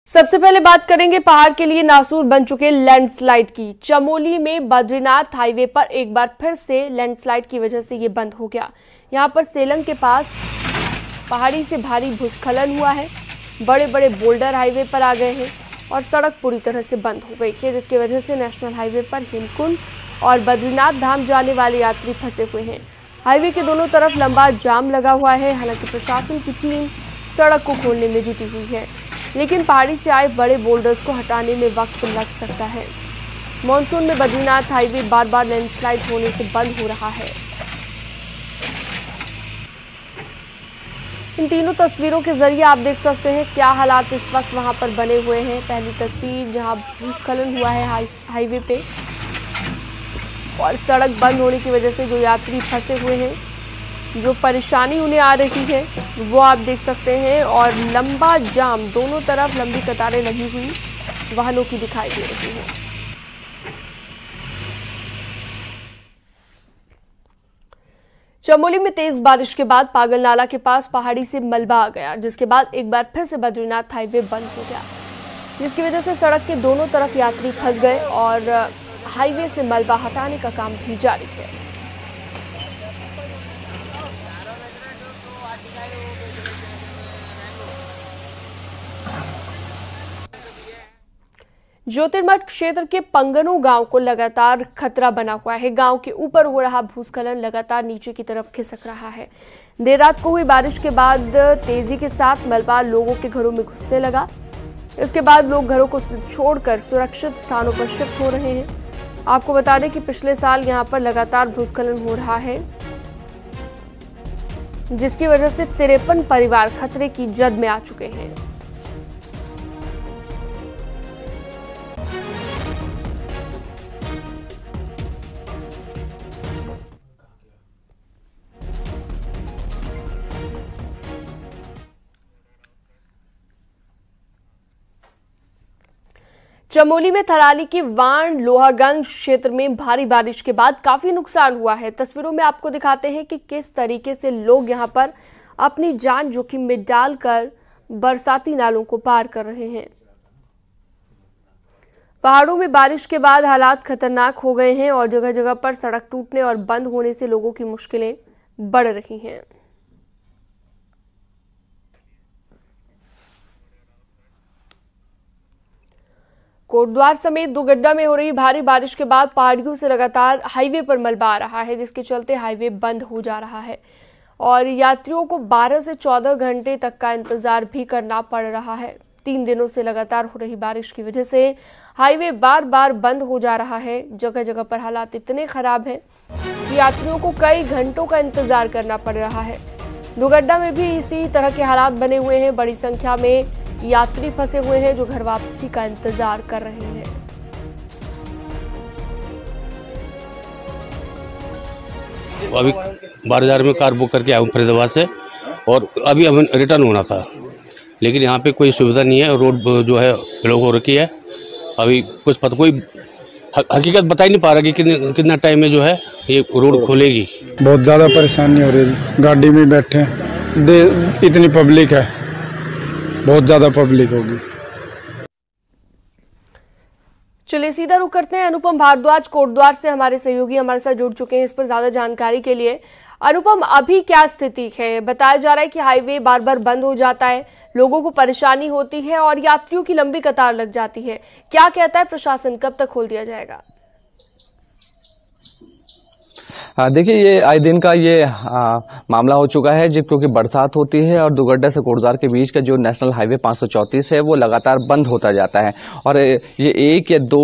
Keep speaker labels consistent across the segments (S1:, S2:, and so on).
S1: सबसे पहले बात करेंगे पहाड़ के लिए नासूर बन चुके लैंडस्लाइड की। चमोली में बद्रीनाथ हाईवे पर एक बार फिर से लैंडस्लाइड की वजह से ये बंद हो गया। यहां पर सेलंग के पास पहाड़ी से भारी भूस्खलन हुआ है, बड़े बड़े बोल्डर हाईवे पर आ गए हैं और सड़क पूरी तरह से बंद हो गई है, जिसकी वजह से नेशनल हाईवे पर हेमकुंड और बद्रीनाथ धाम जाने वाले यात्री फंसे हुए हैं। हाईवे के दोनों तरफ लंबा जाम लगा हुआ है। हालांकि प्रशासन की टीम सड़क को खोलने में जुटी हुई है, लेकिन पहाड़ी से आए बड़े बोल्डर्स को हटाने में वक्त लग सकता है। मॉनसून में बद्रीनाथ हाईवे बार बार लैंडस्लाइड होने से बंद हो रहा है। इन तीनों तस्वीरों के जरिए आप देख सकते हैं क्या हालात इस वक्त वहां पर बने हुए हैं। पहली तस्वीर जहां भूस्खलन हुआ है हाईवे पे और सड़क बंद होने की वजह से जो यात्री फंसे हुए हैं, जो परेशानी उन्हें आ रही है वो आप देख सकते हैं। और लंबा जाम, दोनों तरफ लंबी कतारें लगी हुई वाहनों की दिखाई दे रही है। चमोली में तेज बारिश के बाद पागल नाला के पास पहाड़ी से मलबा आ गया, जिसके बाद एक बार फिर से बद्रीनाथ हाईवे बंद हो गया, जिसकी वजह से सड़क के दोनों तरफ यात्री फंस गए और हाईवे से मलबा हटाने का काम भी जारी है। ज्योतिर्मठ क्षेत्र के पंगनू गांव को लगातार खतरा बना हुआ है। गांव के ऊपर हो रहा भूस्खलन लगातार नीचे की तरफ खिसक रहा है। देर रात को हुई बारिश के बाद तेजी के साथ मलबा लोगों के घरों में घुसने लगा। इसके बाद लोग घरों को छोड़कर सुरक्षित स्थानों पर शिफ्ट हो रहे हैं। आपको बता दें कि पिछले साल यहां पर लगातार भूस्खलन हो रहा है, जिसकी वजह से 53 परिवार खतरे की जद में आ चुके हैं। चमोली में थराली के वाण लोहागंज क्षेत्र में भारी बारिश के बाद काफी नुकसान हुआ है। तस्वीरों में आपको दिखाते हैं कि किस तरीके से लोग यहां पर अपनी जान जोखिम में डालकर बरसाती नालों को पार कर रहे हैं। पहाड़ों में बारिश के बाद हालात खतरनाक हो गए हैं और जगह जगह पर सड़क टूटने और बंद होने से लोगों की मुश्किलें बढ़ रही हैं। कोटद्वार समेत दुगड्डा में हो रही भारी बारिश के बाद पहाड़ियों से लगातार हाईवे पर मलबा आ रहा है, जिसके चलते हाईवे बंद हो जा रहा है और यात्रियों को 12 से 14 घंटे तक का इंतजार भी करना पड़ रहा है। 3 दिनों से लगातार हो रही बारिश की वजह से हाईवे बार बार बंद हो जा रहा है। जगह जगह पर हालात इतने खराब हैं कि यात्रियों को कई घंटों का इंतजार करना पड़ रहा है। दुगड्डा में भी इसी तरह के हालात बने हुए हैं। बड़ी संख्या में यात्री फंसे हुए हैं जो घर वापसी का इंतजार कर रहे हैं।
S2: अभी 12,000 में कार बुक करके आया हूँ फरीदाबाद से और अभी हमें रिटर्न होना था, लेकिन यहाँ पे कोई सुविधा नहीं है। रोड जो है ब्लॉक हो रखी है। अभी कुछ पता कोई हकीकत बता ही नहीं पा रहा कि कितना टाइम में जो है ये रोड खोलेगी।
S3: बहुत ज़्यादा परेशानी हो रही है। गाड़ी में बैठे इतनी पब्लिक है, बहुत ज़्यादा पब्लिक होगी।
S1: चलिए सीधा रुक करते हैं। अनुपम भारद्वाज कोटद्वार से हमारे सहयोगी हमारे साथ जुड़ चुके हैं इस पर ज्यादा जानकारी के लिए। अनुपम, अभी क्या स्थिति है? बताया जा रहा है कि हाईवे बार बार बंद हो जाता है, लोगों को परेशानी होती है और यात्रियों की लंबी कतार लग जाती है। क्या कहता है प्रशासन, कब तक खोल दिया जाएगा?
S4: देखिए, ये आए दिन का ये मामला हो चुका है जब क्योंकि बरसात होती है और दुगड्डा से कोटद्वार के बीच का जो नेशनल हाईवे 534 है वो लगातार बंद होता जाता है। और ये 1 या 2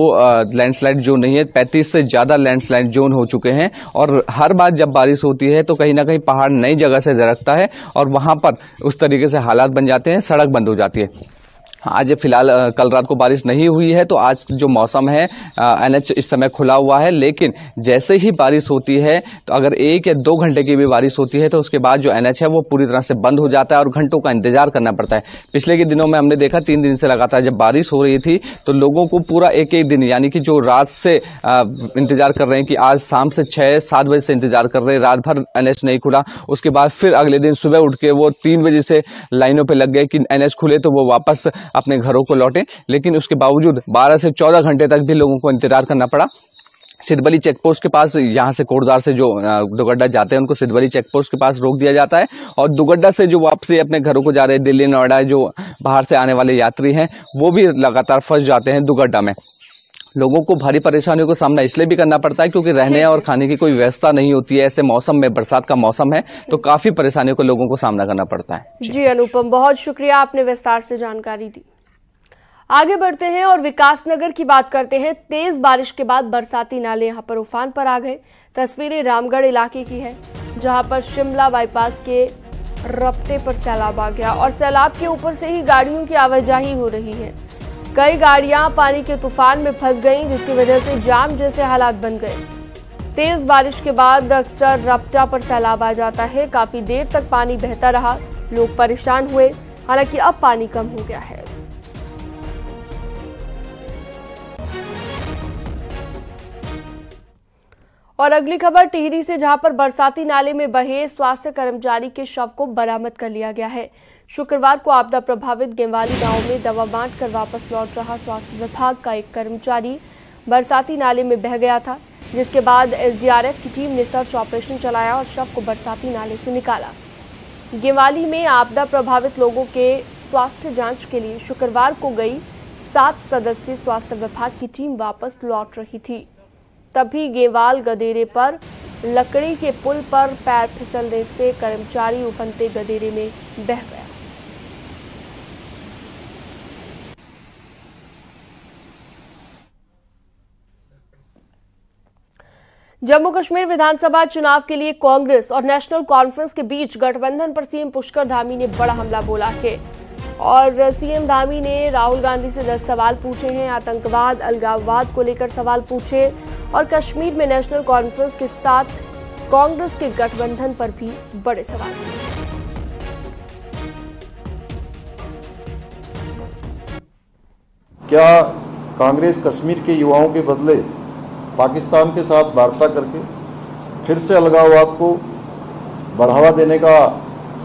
S4: लैंडस्लाइड जोन नहीं है, 35 से ज़्यादा लैंडस्लाइड जोन हो चुके हैं। और हर बार जब बारिश होती है तो कहीं ना कहीं पहाड़ नई जगह से दरकता है और वहाँ पर उस तरीके से हालात बन जाते हैं, सड़क बंद हो जाती है। आज फिलहाल कल रात को बारिश नहीं हुई है तो आज जो मौसम है एनएच इस समय खुला हुआ है, लेकिन जैसे ही बारिश होती है तो अगर 1 या 2 घंटे की भी बारिश होती है तो उसके बाद जो एनएच है वो पूरी तरह से बंद हो जाता है और घंटों का इंतजार करना पड़ता है। पिछले के दिनों में हमने देखा 3 दिन से लगातार जब बारिश हो रही थी तो लोगों को पूरा एक दिन यानी कि जो रात से इंतजार कर रहे हैं कि आज शाम से 6-7 बजे से इंतजार कर रहे हैं, रात भर एनएच नहीं खुला। उसके बाद फिर अगले दिन सुबह उठ के वो 3 बजे से लाइनों पर लग गए कि एनएच खुले तो वो वापस अपने घरों को लौटें, लेकिन उसके बावजूद 12 से 14 घंटे तक भी लोगों को इंतजार करना पड़ा। सिद्धबली चेक पोस्ट के पास, यहाँ से कोटद्वार से जो दुगड्डा जाते हैं उनको सिद्धबली चेक पोस्ट के पास रोक दिया जाता है, और दुगड्डा से जो वापसी अपने घरों को जा रहे दिल्ली नोएडा जो बाहर से आने वाले यात्री हैं वो भी लगातार फंस जाते हैं दुगड्डा में। लोगों को भारी परेशानियों का सामना इसलिए भी करना पड़ता है क्योंकि रहने और खाने की कोई व्यवस्था नहीं होती है। ऐसे मौसम में, बरसात का मौसम है, तो काफी परेशानियों को लोगों को सामना करना पड़ता है।
S1: जी अनुपम, बहुत शुक्रिया, आपने विस्तार से जानकारी दी। आगे बढ़ते हैं और विकासनगर की बात करते हैं। तेज बारिश के बाद बरसाती नाले यहां पर उफान पर आ गए। तस्वीरें रामगढ़ इलाके की है, जहां पर शिमला बाईपास के रपटे पर सैलाब आ गया और सैलाब के ऊपर से ही गाड़ियों की आवाजाही हो रही है। कई गाड़ियां पानी के तूफान में फंस गईं, जिसकी वजह से जाम जैसे हालात बन गए। तेज बारिश के बाद अक्सर रपटा पर सैलाब आ जाता है। काफी देर तक पानी बहता रहा, लोग परेशान हुए। हालांकि अब पानी कम हो गया है। और अगली खबर टिहरी से, जहां पर बरसाती नाले में बहे स्वास्थ्य कर्मचारी के शव को बरामद कर लिया गया है। शुक्रवार को आपदा प्रभावित गेवाली गांव में दवा बांट कर वापस लौट रहा स्वास्थ्य विभाग का एक कर्मचारी बरसाती नाले में बह गया था, जिसके बाद एसडीआरएफ की टीम ने सर्च ऑपरेशन चलाया और शव को बरसाती नाले से निकाला। गेवाली में आपदा प्रभावित लोगों के स्वास्थ्य जांच के लिए शुक्रवार को गई 7 सदस्यीय स्वास्थ्य विभाग की टीम वापस लौट रही थी। तभी गेवाल गदेरे पर लकड़ी के पुल पर पैर फिसलने से कर्मचारी उफनते गदेरे में बह गया। जम्मू कश्मीर विधानसभा चुनाव के लिए कांग्रेस और नेशनल कॉन्फ्रेंस के बीच गठबंधन पर सीएम पुष्कर धामी ने बड़ा हमला बोला है। और सीएम धामी ने राहुल गांधी से 10 सवाल पूछे हैं। आतंकवाद, अलगाववाद को लेकर सवाल पूछे और कश्मीर में नेशनल कॉन्फ्रेंस के साथ कांग्रेस के गठबंधन पर भी बड़े सवाल किए।
S5: क्या कांग्रेस कश्मीर के युवाओं के बदले पाकिस्तान के साथ वार्ता करके फिर से अलगाववाद को बढ़ावा देने का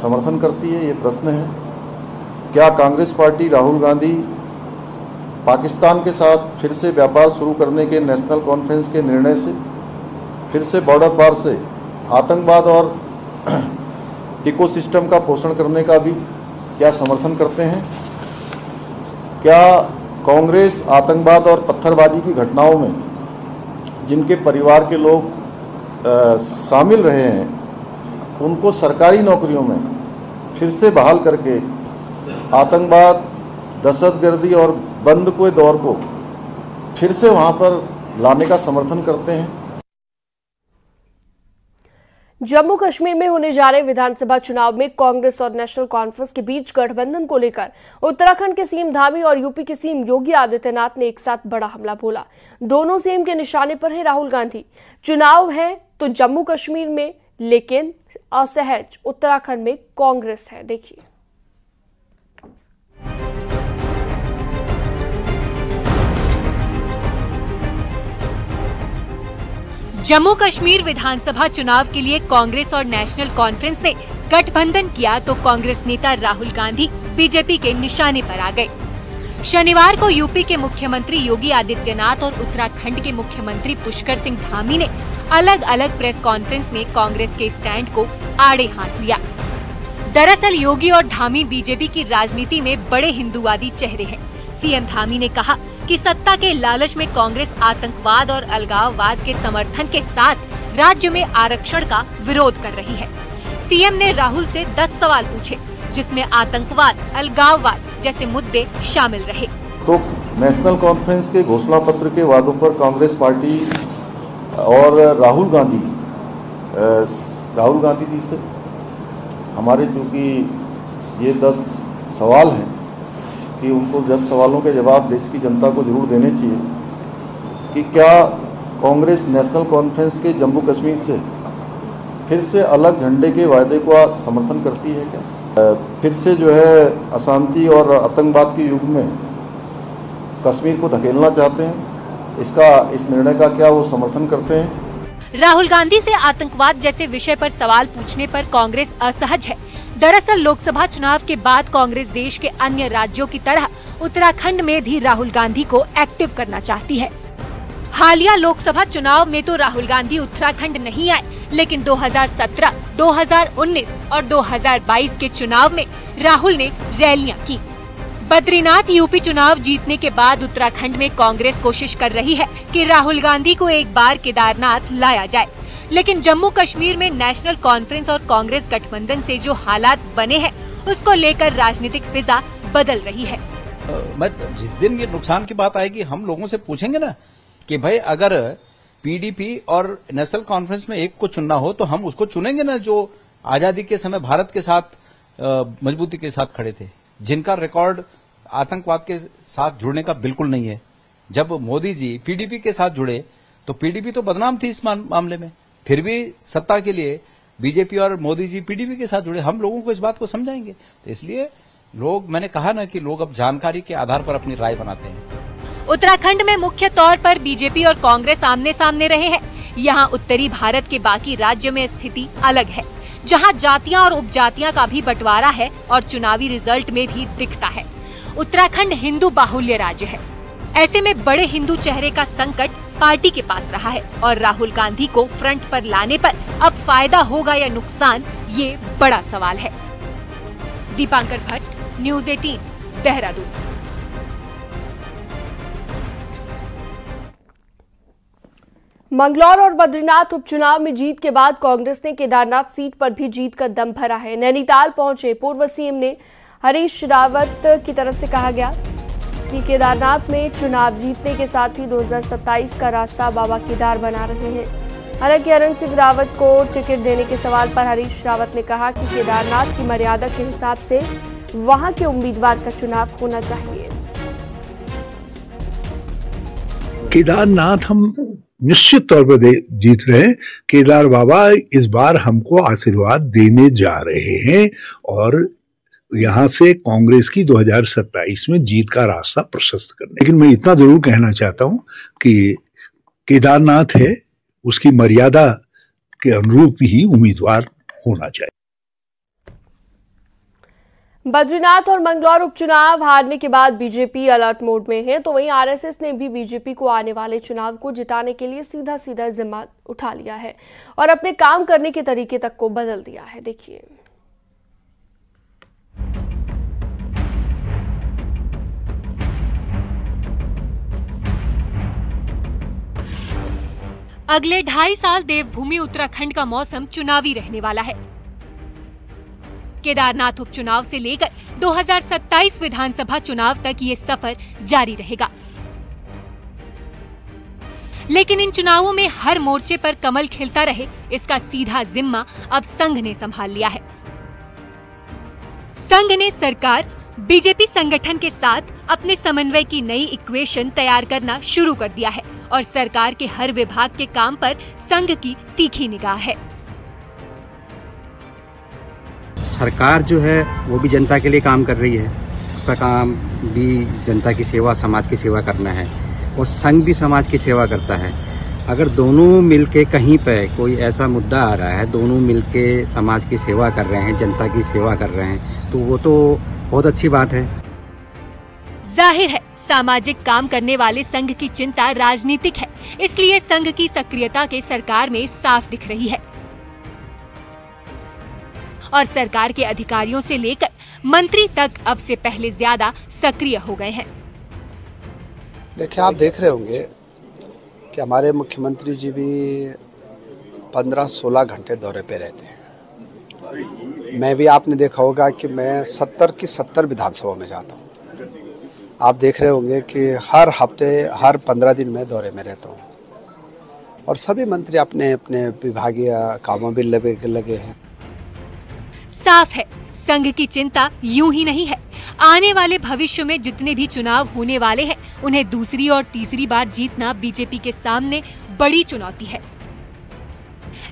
S5: समर्थन करती है? ये प्रश्न है। क्या कांग्रेस पार्टी राहुल गांधी पाकिस्तान के साथ फिर से व्यापार शुरू करने के नेशनल कॉन्फ्रेंस के निर्णय से फिर से बॉर्डर पार से आतंकवाद और इकोसिस्टम का पोषण करने का भी क्या समर्थन करते हैं? क्या कांग्रेस आतंकवाद और पत्थरबाजी की घटनाओं में जिनके परिवार के लोग शामिल रहे हैं उनको सरकारी नौकरियों में फिर से बहाल करके आतंकवाद, दहशतगर्दी और बंद के दौर को फिर से वहां पर लाने का समर्थन करते हैं?
S1: जम्मू कश्मीर में होने जा रहे विधानसभा चुनाव में कांग्रेस और नेशनल कॉन्फ्रेंस के बीच गठबंधन को लेकर उत्तराखंड के सीएम धामी और यूपी के सीएम योगी आदित्यनाथ ने एक साथ बड़ा हमला बोला। दोनों सीएम के निशाने पर है राहुल गांधी। चुनाव है तो जम्मू कश्मीर में, लेकिन असहज उत्तराखंड में कांग्रेस है। देखिए।
S6: जम्मू कश्मीर विधानसभा चुनाव के लिए कांग्रेस और नेशनल कॉन्फ्रेंस ने गठबंधन किया तो कांग्रेस नेता राहुल गांधी बीजेपी के निशाने पर आ गए। शनिवार को यूपी के मुख्यमंत्री योगी आदित्यनाथ और उत्तराखंड के मुख्यमंत्री पुष्कर सिंह धामी ने अलग अलग प्रेस कॉन्फ्रेंस में कांग्रेस के स्टैंड को आड़े हाथ लिया। दरअसल योगी और धामी बीजेपी की राजनीति में बड़े हिंदूवादी चेहरे हैं। सीएम धामी ने कहा कि सत्ता के लालच में कांग्रेस आतंकवाद और अलगाववाद के समर्थन के साथ राज्य में आरक्षण का विरोध कर रही है। सीएम ने राहुल से 10 सवाल पूछे, जिसमें आतंकवाद, अलगाववाद जैसे मुद्दे शामिल रहे।
S5: तो नेशनल कॉन्फ्रेंस के घोषणा पत्र के वादों पर कांग्रेस पार्टी और राहुल गांधी जी से हमारे चूँकि ये 10 सवाल हैं कि उनको 10 सवालों के जवाब देश की जनता को जरूर देने चाहिए कि क्या कांग्रेस नेशनल कॉन्फ्रेंस के जम्मू कश्मीर से फिर से अलग झंडे के वायदे को समर्थन करती है? क्या फिर से जो है अशांति और आतंकवाद के युग में कश्मीर को धकेलना चाहते हैं? इस निर्णय का क्या वो समर्थन करते हैं?
S6: राहुल गांधी से आतंकवाद जैसे विषय पर सवाल पूछने पर कांग्रेस असहज है। दरअसल लोकसभा चुनाव के बाद कांग्रेस देश के अन्य राज्यों की तरह उत्तराखंड में भी राहुल गांधी को एक्टिव करना चाहती है। हालिया लोकसभा चुनाव में तो राहुल गांधी उत्तराखंड नहीं आए, लेकिन 2017, 2019 और 2022 के चुनाव में राहुल ने रैलियां की। बद्रीनाथ यूपी चुनाव जीतने के बाद उत्तराखंड में कांग्रेस कोशिश कर रही है कि राहुल गांधी को एक बार केदारनाथ लाया जाए, लेकिन जम्मू कश्मीर में नेशनल कॉन्फ्रेंस और कांग्रेस गठबंधन से जो हालात बने हैं, उसको लेकर राजनीतिक फिजा बदल रही है।
S7: मैं जिस दिन ये नुकसान की बात आएगी, हम लोगों से पूछेंगे ना कि भाई अगर पीडीपी और नेशनल कॉन्फ्रेंस में एक को चुनना हो तो हम उसको चुनेंगे ना, जो आजादी के समय भारत के साथ मजबूती के साथ खड़े थे, जिनका रिकॉर्ड आतंकवाद के साथ जुड़ने का बिल्कुल नहीं है। जब मोदी जी पीडीपी के साथ जुड़े तो पीडीपी तो बदनाम थी इस मामले में, फिर भी सत्ता के लिए बीजेपी और मोदी जी पीडीपी के साथ जुड़े। हम लोगों को इस बात को समझाएंगे, तो इसलिए मैंने कहा ना कि लोग अब जानकारी के आधार पर अपनी राय बनाते हैं।
S6: उत्तराखंड में मुख्य तौर पर बीजेपी और कांग्रेस आमने सामने रहे हैं। यहाँ उत्तरी भारत के बाकी राज्य में स्थिति अलग है, जहाँ जातियाँ और उपजातियाँ का भी बंटवारा है और चुनावी रिजल्ट में भी दिखता है। उत्तराखंड हिंदू बाहुल्य राज्य है, ऐसे में बड़े हिंदू चेहरे का संकट पार्टी के पास रहा है और राहुल गांधी को फ्रंट पर लाने पर अब फायदा होगा या नुकसान, ये बड़ा सवाल है। दीपांकर भट्ट, न्यूज़ 18, देहरादून।
S1: मंगलौर और बद्रीनाथ उपचुनाव में जीत के बाद कांग्रेस ने केदारनाथ सीट पर भी जीत का दम भरा है। नैनीताल पहुंचे पूर्व सीएम ने हरीश रावत की तरफ से कहा गया कि केदारनाथ में चुनाव जीतने के साथ ही 2027 का रास्ता बाबा केदार बना रहे हैं। हालांकि हरण सिंह रावत को टिकट देने के सवाल पर हरीश रावत ने कहा कि केदारनाथ की मर्यादा के हिसाब से वहां के उम्मीदवार का चुनाव होना चाहिए।
S8: केदारनाथ हम निश्चित तौर पर जीत रहे हैं। केदार बाबा इस बार हमको आशीर्वाद देने जा रहे हैं और यहां से कांग्रेस की 2027 में जीत का रास्ता प्रशस्त करने। लेकिन मैं इतना जरूर कहना चाहता हूं कि केदारनाथ है, उसकी मर्यादा के अनुरूप ही उम्मीदवार होना चाहिए।
S1: बद्रीनाथ और मंगलौर उपचुनाव हारने के बाद बीजेपी अलर्ट मोड में है, तो वहीं आरएसएस ने भी बीजेपी को आने वाले चुनाव को जिताने के लिए सीधा सीधा जिम्मा उठा लिया है और अपने काम करने के तरीके तक को बदल दिया है। देखिए,
S6: अगले 2.5 साल देवभूमि उत्तराखंड का मौसम चुनावी रहने वाला है। केदारनाथ उपचुनाव से लेकर 2027 विधानसभा चुनाव तक ये सफर जारी रहेगा। लेकिन इन चुनावों में हर मोर्चे पर कमल खिलता रहे, इसका सीधा जिम्मा अब संघ ने संभाल लिया है। संघ ने सरकार, बीजेपी संगठन के साथ अपने समन्वय की नई इक्वेशन तैयार करना शुरू कर दिया है और सरकार के हर विभाग के काम पर संघ की तीखी निगाह है।
S9: सरकार जो है वो भी जनता के लिए काम कर रही है, उसका काम भी जनता की सेवा, समाज की सेवा करना है और संघ भी समाज की सेवा करता है। अगर दोनों मिलके कहीं पे कोई ऐसा मुद्दा आ रहा है, दोनों मिलके समाज की सेवा कर रहे हैं, जनता की सेवा कर रहे हैं, तो वो तो बहुत अच्छी बात है।
S6: जाहिर है सामाजिक काम करने वाले संघ की चिंता राजनीतिक है, इसलिए संघ की सक्रियता के सरकार में साफ दिख रही है और सरकार के अधिकारियों से लेकर मंत्री तक अब से पहले ज्यादा सक्रिय हो गए हैं।
S10: देखिए, आप देख रहे होंगे कि हमारे मुख्यमंत्री जी भी 15-16 घंटे दौरे पे रहते हैं। मैं भी, आपने देखा होगा कि मैं 70 की 70 विधानसभा में जाता हूँ। आप देख रहे होंगे कि हर हफ्ते, हर 15 दिन में दौरे में रहता हूँ और सभी मंत्री अपने अपने विभागीय कामों में लगे हैं।
S6: साफ है, संघ की चिंता यूं ही नहीं है। आने वाले भविष्य में जितने भी चुनाव होने वाले हैं, उन्हें दूसरी और तीसरी बार जीतना बीजेपी के सामने बड़ी चुनौती है।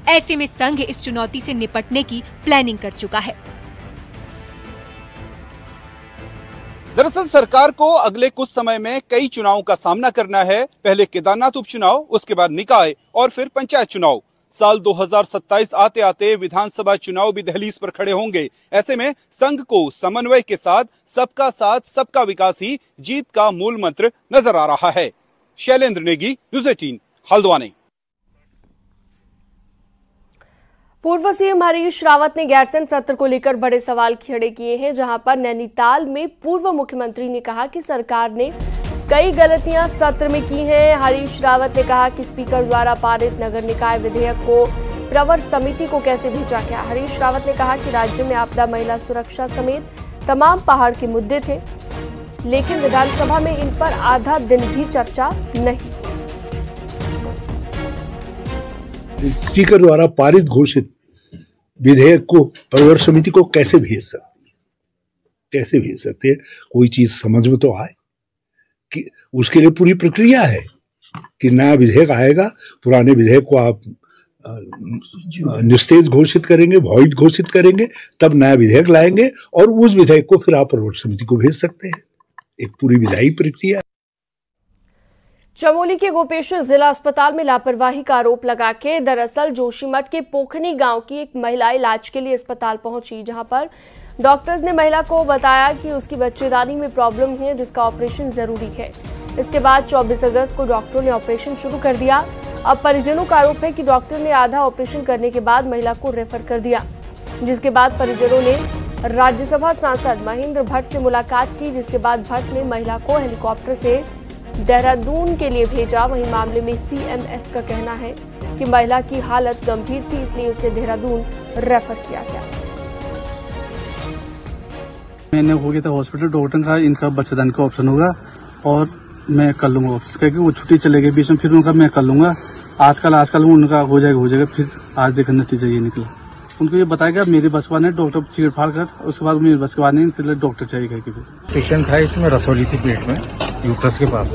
S6: ऐसे में संघ इस चुनौती से निपटने की प्लानिंग कर चुका है।
S11: दरअसल सरकार को अगले कुछ समय में कई चुनावों का सामना करना है। पहले केदारनाथ उपचुनाव, उसके बाद निकाय और फिर पंचायत चुनाव। साल 2027 आते आते विधानसभा चुनाव भी दहलीज पर खड़े होंगे। ऐसे में संघ को समन्वय के साथ सबका विकास ही जीत का मूल मंत्र नजर आ रहा है। शैलेंद्र नेगी, न्यूज़ 18, हल्द्वानी।
S1: पूर्व सीएम हरीश रावत ने गैरसैंण सत्र को लेकर बड़े सवाल खड़े किए हैं, जहां पर नैनीताल में पूर्व मुख्यमंत्री ने कहा कि सरकार ने कई गलतियां सत्र में की हैं। हरीश रावत ने कहा कि स्पीकर द्वारा पारित नगर निकाय विधेयक को प्रवर समिति को कैसे भेजा गया। हरीश रावत ने कहा कि राज्य में आपदा, महिला सुरक्षा समेत तमाम पहाड़ के मुद्दे थे, लेकिन विधानसभा में इन पर आधा दिन भी चर्चा नहीं।
S8: स्पीकर द्वारा पारित घोषित विधेयक को प्रवर समिति को कैसे भेज सकते हैं? कोई चीज समझ में तो आए कि उसके लिए पूरी प्रक्रिया है कि नया विधेयक आएगा, पुराने विधेयक को आप निस्तेज घोषित करेंगे, वॉइड घोषित करेंगे, तब नया विधेयक लाएंगे और उस विधेयक को फिर आप प्रवर समिति को भेज सकते हैं। एक पूरी विधायी प्रक्रिया।
S1: चमोली के गोपेश्वर जिला अस्पताल में लापरवाही का आरोप लगा के दरअसल जोशीमठ के पोखनी गांव की एक महिला इलाज के लिए अस्पताल पहुंची, जहां पर डॉक्टर्स ने महिला को बताया कि उसकी बच्चेदानी में प्रॉब्लम है, जिसका ऑपरेशन जरूरी है। इसके बाद 24 अगस्त को डॉक्टरों ने ऑपरेशन शुरू कर दिया। अब परिजनों का आरोप है कि डॉक्टर ने आधा ऑपरेशन करने के बाद महिला को रेफर कर दिया, जिसके बाद परिजनों ने राज्यसभा सांसद महेंद्र भट्ट से मुलाकात की, जिसके बाद भट्ट ने महिला को हेलीकॉप्टर से देहरादून के लिए भेजा। वहीं मामले में सीएमएस का कहना है कि महिला की हालत गंभीर थी, इसलिए उसे देहरादून रेफर किया गया।
S12: मैंने हो गया था हॉस्पिटल, डॉक्टर का इनका बच्चेदानी का ऑप्शन होगा और मैं कर लूंगा ऑप्शन, क्योंकि वो छुट्टी चले गई बीच में, फिर उनका मैं कर लूंगा आजकल उनका हो जाएगा। फिर आज देखा नतीजा ये निकला। उनको ये बताया गया मेरे बस का नहीं, डॉक्टर चीड़ फाड़ कर, उसके बाद मेरे बस का नहीं, फिर डॉक्टर चाहिए कि
S13: पेशेंट था, इसमें रसोली थी पेट में, यूट्रस के पास,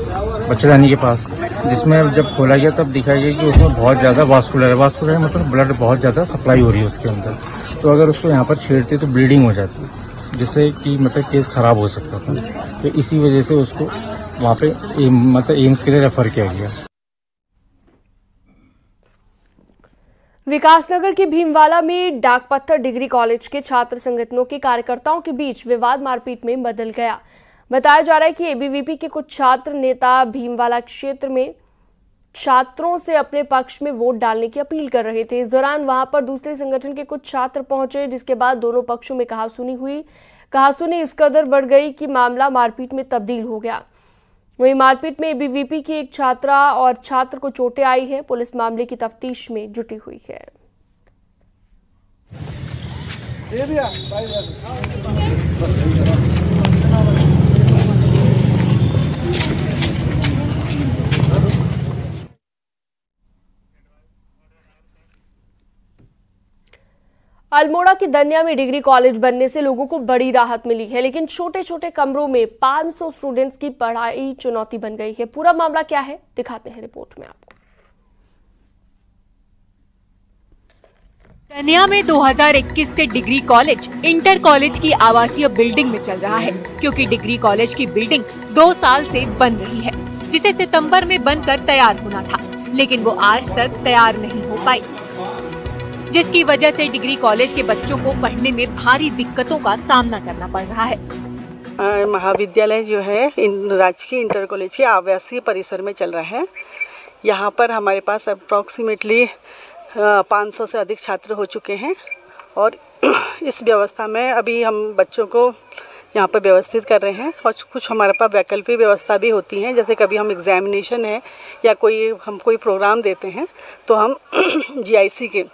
S13: बच्चेदानी के पास, जिसमें जब खोला गया तब दिखाई गया कि उसमें बहुत ज्यादा वास्कुलर मतलब ब्लड बहुत ज्यादा सप्लाई हो रही है उसके अंदर। तो अगर उसको यहाँ पर छेड़ते तो ब्लीडिंग हो जाती, जिससे कि मतलब केस खराब हो सकता था। तो इसी वजह से उसको वहाँ पे एम्स के लिए रेफर किया गया।
S1: विकासनगर के भीमवाला में डाकपत्थर डिग्री कॉलेज के छात्र संगठनों के कार्यकर्ताओं के बीच विवाद मारपीट में बदल गया। बताया जा रहा है कि एबीवीपी के कुछ छात्र नेता भीमवाला क्षेत्र में छात्रों से अपने पक्ष में वोट डालने की अपील कर रहे थे। इस दौरान वहां पर दूसरे संगठन के कुछ छात्र पहुंचे, जिसके बाद दोनों पक्षों में कहासुनी हुई। कहासुनी इस कदर बढ़ गई कि मामला मारपीट में तब्दील हो गया। वहीं मारपीट में एबीवीपी की एक छात्रा और छात्र को चोटें आई हैं। पुलिस मामले की तफ्तीश में जुटी हुई है। अल्मोड़ा की दन्या में डिग्री कॉलेज बनने से लोगों को बड़ी राहत मिली है, लेकिन छोटे छोटे कमरों में 500 स्टूडेंट्स की पढ़ाई चुनौती बन गई है। पूरा मामला क्या है, दिखाते हैं रिपोर्ट में आपको।
S6: दन्या में 2021 से डिग्री कॉलेज इंटर कॉलेज की आवासीय बिल्डिंग में चल रहा है, क्योंकि डिग्री कॉलेज की बिल्डिंग 2 साल से बन रही है, जिसे सितंबर में बनकर तैयार होना था, लेकिन वो आज तक तैयार नहीं हो पाई, जिसकी वजह से डिग्री कॉलेज के बच्चों को पढ़ने में भारी दिक्कतों का सामना करना पड़ रहा है।
S14: महाविद्यालय जो है राजकीय इंटर कॉलेज के आवासीय परिसर में चल रहा है। यहाँ पर हमारे पास अप्रॉक्सीमेटली 500 से अधिक छात्र हो चुके हैं और इस व्यवस्था में अभी हम बच्चों को यहाँ पर व्यवस्थित कर रहे हैं और कुछ हमारे पास वैकल्पिक व्यवस्था भी होती हैं। जैसे कभी हम एग्जामिनेशन है या कोई प्रोग्राम देते हैं तो हम जीआईसी के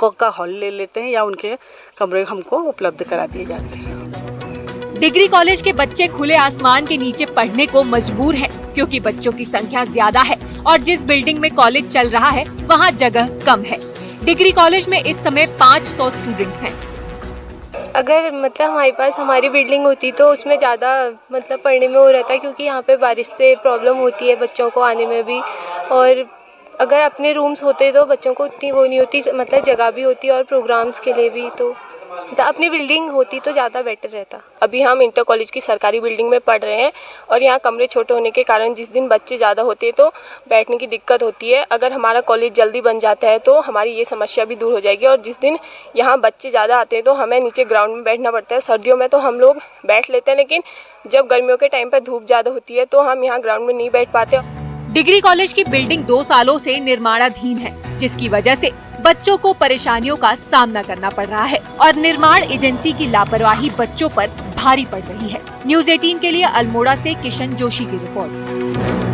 S14: का हॉल ले लेते हैं या उनके कमरे हमको उपलब्ध करा दिए जाते हैं।
S6: डिग्री कॉलेज के बच्चे खुले आसमान के नीचे पढ़ने को मजबूर हैं, क्योंकि बच्चों की संख्या ज्यादा है और जिस बिल्डिंग में कॉलेज चल रहा है वहाँ जगह कम है। डिग्री कॉलेज में इस समय 500 स्टूडेंट्स हैं।
S15: अगर हमारे पास हमारी बिल्डिंग होती तो उसमें ज़्यादा पढ़ने में हो रहता, क्योंकि यहाँ पे बारिश से प्रॉब्लम होती है बच्चों को आने में भी, और अगर अपने रूम्स होते तो बच्चों को उतनी वो नहीं होती, जगह भी होती और प्रोग्राम्स के लिए भी। तो अपनी बिल्डिंग होती तो ज़्यादा बेटर रहता। अभी हम इंटर कॉलेज की सरकारी बिल्डिंग में पढ़ रहे हैं और यहाँ कमरे छोटे होने के कारण जिस दिन बच्चे ज़्यादा होते हैं तो बैठने की दिक्कत होती है। अगर हमारा कॉलेज जल्दी बन जाता है तो हमारी ये समस्या भी दूर हो जाएगी। और जिस दिन यहाँ बच्चे ज़्यादा आते हैं तो हमें नीचे ग्राउंड में बैठना पड़ता है। सर्दियों में तो हम लोग बैठ लेते हैं, लेकिन जब गर्मियों के टाइम पर धूप ज़्यादा होती है तो हम यहाँ ग्राउंड में नहीं बैठ पाते।
S6: डिग्री कॉलेज की बिल्डिंग 2 सालों से निर्माणाधीन है, जिसकी वजह से बच्चों को परेशानियों का सामना करना पड़ रहा है और निर्माण एजेंसी की लापरवाही बच्चों पर भारी पड़ रही है। न्यूज़ 18 के लिए अल्मोड़ा से किशन जोशी की रिपोर्ट।